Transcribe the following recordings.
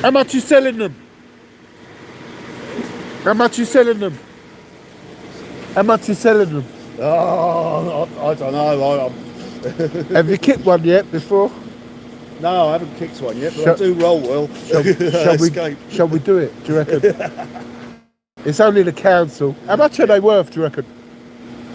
How much you selling them? How much you selling them? How much you selling them? Oh, I don't know. Have you kicked one yet before? No, I haven't kicked one yet, but I do roll well. Shall we do it, do you reckon? It's only the council. How much are they worth, do you reckon?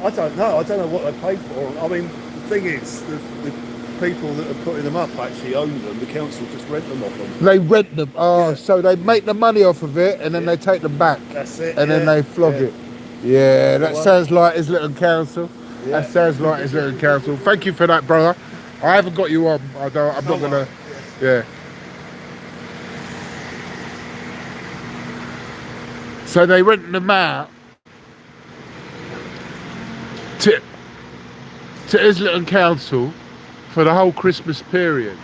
I don't know. I don't know what they paid for. I mean, the thing is, the people that are putting them up actually own them. The council just rent them off them. They rent them. So they make the money off of it and then they take them back. That's it. And then they flog it. Yeah, that sounds like Islington Council. Yeah. That sounds like Islington Council. Thank you for that, brother. I haven't got you on. I'm not gonna. Yeah. So they rent them out to Islington Council for the whole Christmas period.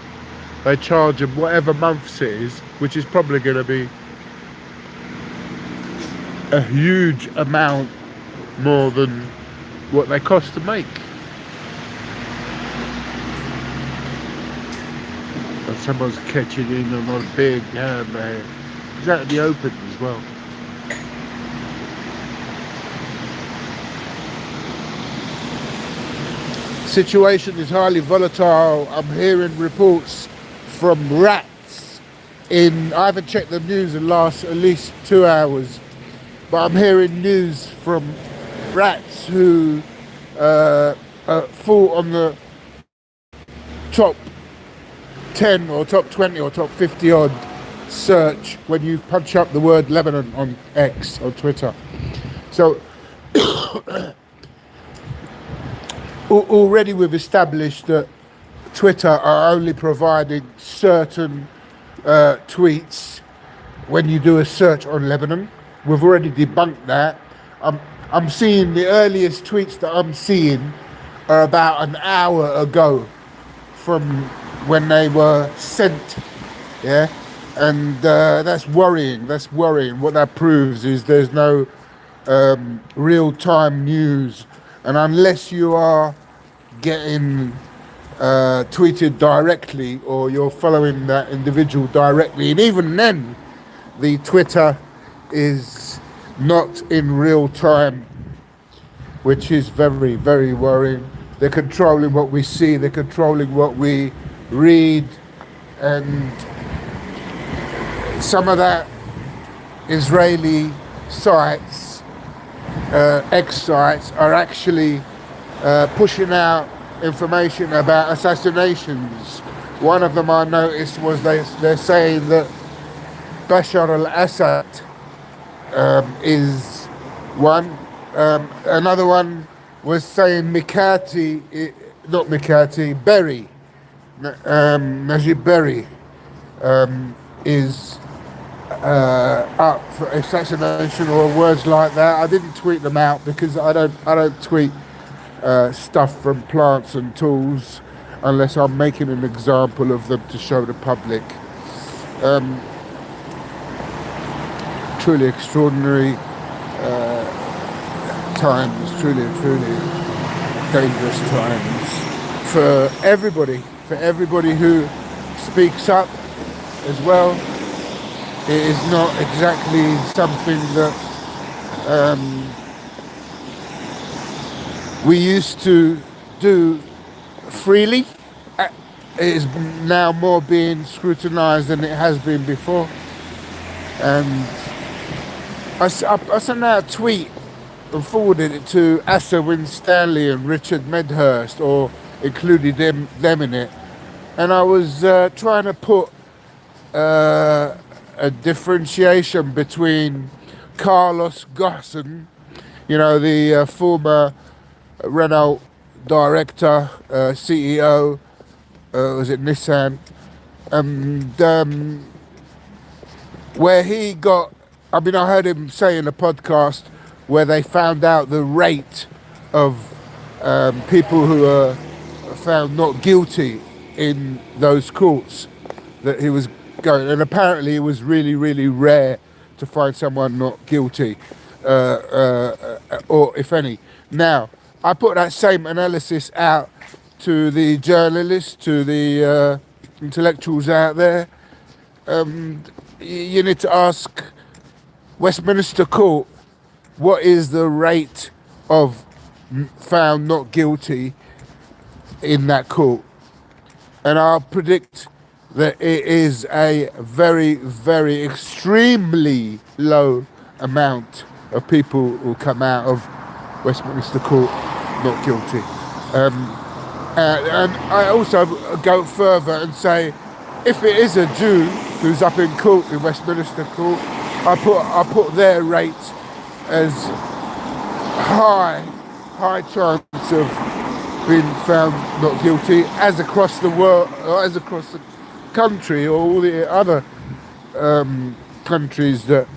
They charge them whatever months it is, which is probably going to be a huge amount more than what they cost to make. And someone's catching in on a big hammer. It's out in the open as well. Situation is highly volatile. I'm hearing reports from rats in, I haven't checked the news in the last at least 2 hours, but I'm hearing news from rats who fall on the top 10 or top 20 or top 50 odd search when you punch up the word Lebanon on X or Twitter. So already we've established that Twitter are only providing certain tweets when you do a search on Lebanon. We've already debunked that. I'm seeing the earliest tweets that I'm seeing are about an hour ago from when they were sent. Yeah, and that's worrying. That's worrying. What that proves is there's no real-time news. And unless you are getting tweeted directly or you're following that individual directly, and even then, the Twitter is not in real time, which is very, very worrying. They're controlling what we see, they're controlling what we read, and some of that Israeli sites, X sites, are actually pushing out information about assassinations. One of them I noticed was they're saying that Bashar al-Assad is one. Another one was saying Berry, Najib Berry is up for assassination or words like that. I didn't tweet them out because I don't tweet stuff from plants and tools unless I'm making an example of them to show the public. Truly extraordinary times, truly dangerous times for everybody who speaks up as well. It is not exactly something that we used to do freely. It is now more being scrutinised than it has been before. And I sent out a tweet and forwarded it to Asa Winstanley and Richard Medhurst, or included them in it. And I was trying to put a differentiation between Carlos Ghosn, the former Renault director, CEO, was it Nissan, and where he got, I heard him say in a podcast where they found out the rate of people who are found not guilty in those courts that he was going, and apparently it was really, really rare to find someone not guilty, or if any. Now, I put that same analysis out to the journalists, to the intellectuals out there. you need to ask Westminster Court what is the rate of found not guilty in that court. And I'll predict that it is a very, very extremely low amount of people who come out of Westminster Court not guilty. And I also go further and say, if it is a Jew who's up in court in Westminster Court, I put their rate as high chance of being found not guilty as across the world, or as across the country, or all the other countries that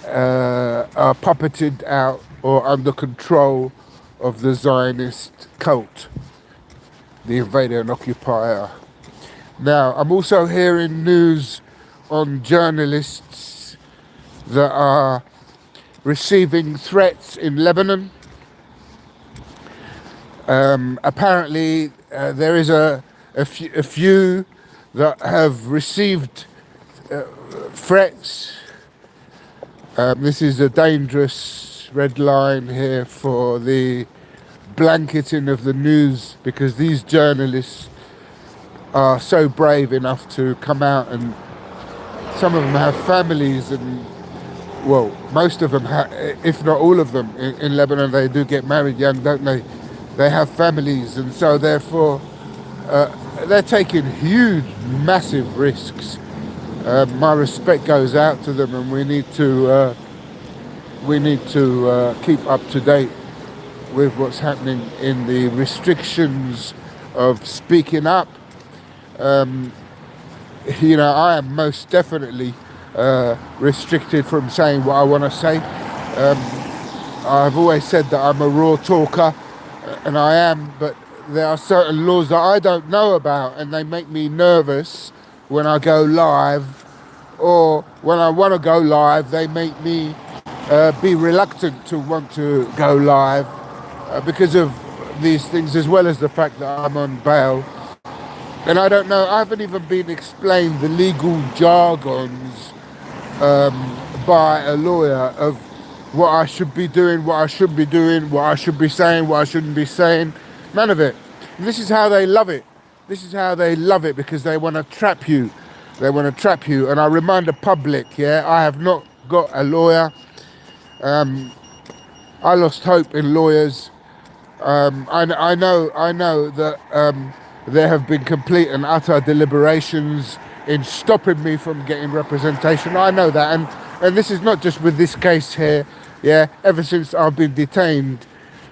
are puppeted out or under control of the Zionist cult, the invader and occupier. Now, I'm also hearing news on journalists that are receiving threats in Lebanon. Apparently, there is a few that have received threats. This is a dangerous red line here for the blanketing of the news, because these journalists are so brave enough to come out, and some of them have families, and well, most of them, if not all of them, in Lebanon, they do get married young, don't they? They have families, and so therefore they're taking huge, massive risks. My respect goes out to them, and we need to keep up to date with what's happening in the restrictions of speaking up. You know, I am most definitely restricted from saying what I want to say. I've always said that I'm a raw talker, and I am, but there are certain laws that I don't know about, and they make me nervous when I go live, or when I want to go live, they make me be reluctant to want to go live because of these things, as well as the fact that I'm on bail. And I don't know, I haven't even been explained the legal jargons by a lawyer of what I should be doing, what I shouldn't be doing, what I should be saying, what I shouldn't be saying. None of it. And this is how they love it. This is how they love it, because they want to trap you. They want to trap you. And I remind the public, yeah, I have not got a lawyer. I lost hope in lawyers. I know that there have been complete and utter deliberations in stopping me from getting representation. I know that, and this is not just with this case here. Yeah, ever since I've been detained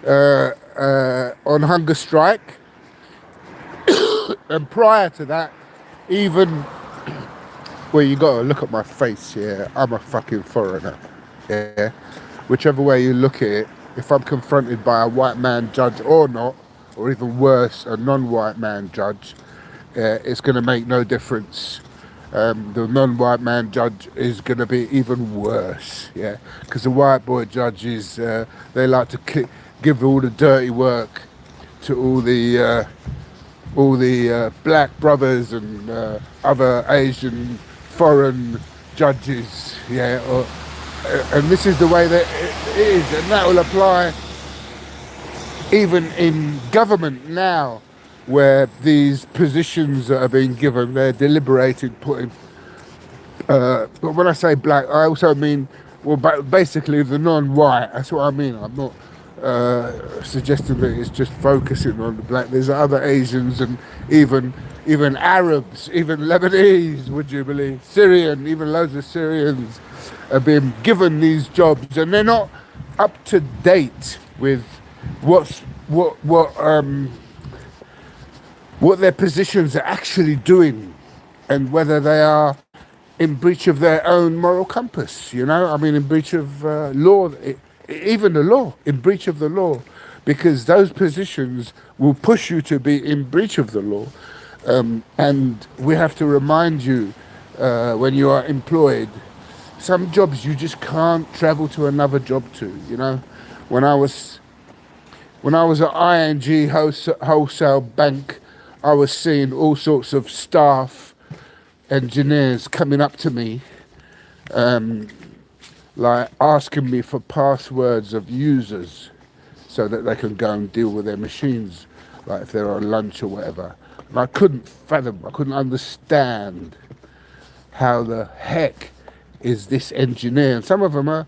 on hunger strike, and prior to that, even, well, you got to look at my face. Yeah, I'm a fucking foreigner. Yeah, whichever way you look at it, if I'm confronted by a white man judge or not, or even worse, a non-white man judge, it's going to make no difference. The non-white man judge is going to be even worse, yeah, because the white boy judges, they like to give all the dirty work to all the black brothers and other Asian foreign judges, yeah, and this is the way that it is, and that will apply even in government now, where these positions that are being given, they're deliberated, putting. But when I say black, I also mean, well, basically the non-white. That's what I mean. I'm not suggesting that it's just focusing on the black. There's other Asians and even Arabs, even Lebanese. Would you believe? Syrian, even loads of Syrians are being given these jobs, and they're not up to date with what their positions are actually doing, and whether they are in breach of their own moral compass, you know? I mean, in breach of law, even the law, in breach of the law, because those positions will push you to be in breach of the law. And we have to remind you, when you are employed, some jobs you just can't travel to another job to, you know? When I was at ING Wholesale Bank, I was seeing all sorts of staff, engineers coming up to me like asking me for passwords of users so that they can go and deal with their machines, like if they're on lunch or whatever. And I couldn't fathom, I couldn't understand how the heck is this engineer. And some of them are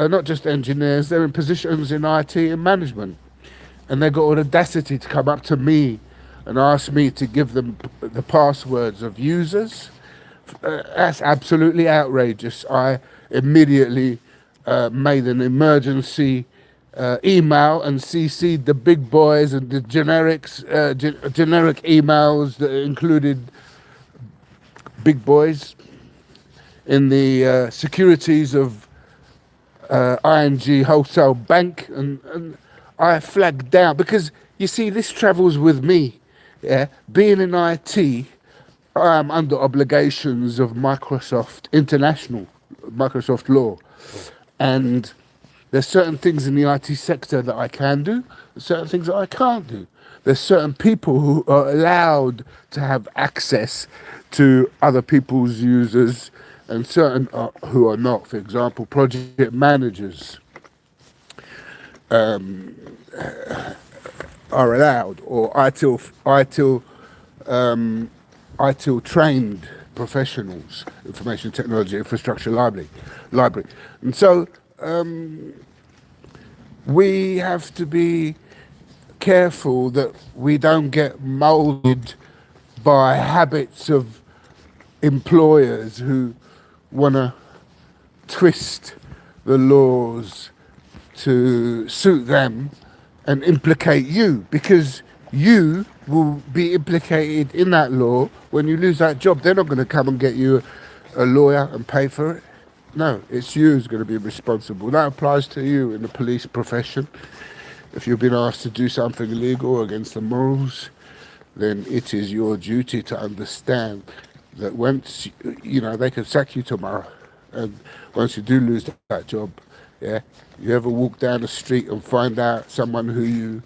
not just engineers, they're in positions in IT and management. And they got all the audacity to come up to me and ask me to give them the passwords of users. That's absolutely outrageous. I immediately made an emergency email and CC'd the big boys and the generic emails that included big boys in the securities of ING Wholesale Bank, and I flagged down because you see this travels with me. Yeah, being in IT, I am under obligations of Microsoft law, and there's certain things in the IT sector that I can do, there's certain things that I can't do. There's certain people who are allowed to have access to other people's users and certain who are not. For example, project managers are allowed, or ITIL trained professionals, information technology infrastructure library. And so we have to be careful that we don't get molded by habits of employers who want to twist the laws to suit them and implicate you, because you will be implicated in that law when you lose that job. They're not going to come and get you a lawyer and pay for it. No, it's you who's going to be responsible. That applies to you in the police profession. If you've been asked to do something illegal against the morals, then it is your duty to understand that once, they can sack you tomorrow. And once you do lose that job, yeah, you ever walk down the street and find out someone who you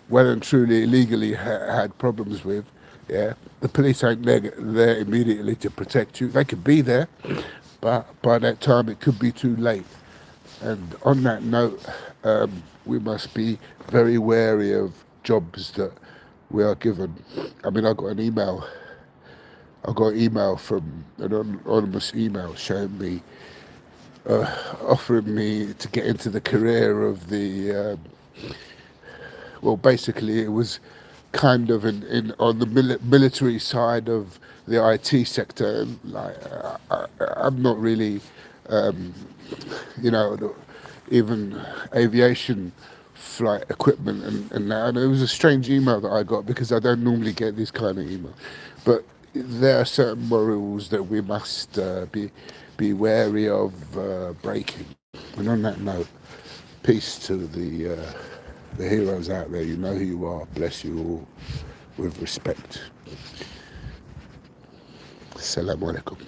well and truly illegally had problems with, yeah, the police ain't there immediately to protect you. They could be there, but by that time it could be too late. And on that note, we must be very wary of jobs that we are given. I mean, I got an email from an anonymous email showing me, offering me to get into the career of the, well, basically it was kind of on the military side of the IT sector. And like, I'm not really, even aviation flight equipment and that. And it was a strange email that I got because I don't normally get this kind of email. But there are certain morals that we must be wary of breaking. And on that note, peace to the heroes out there. You know who you are. Bless you all with respect. Assalamu alaikum.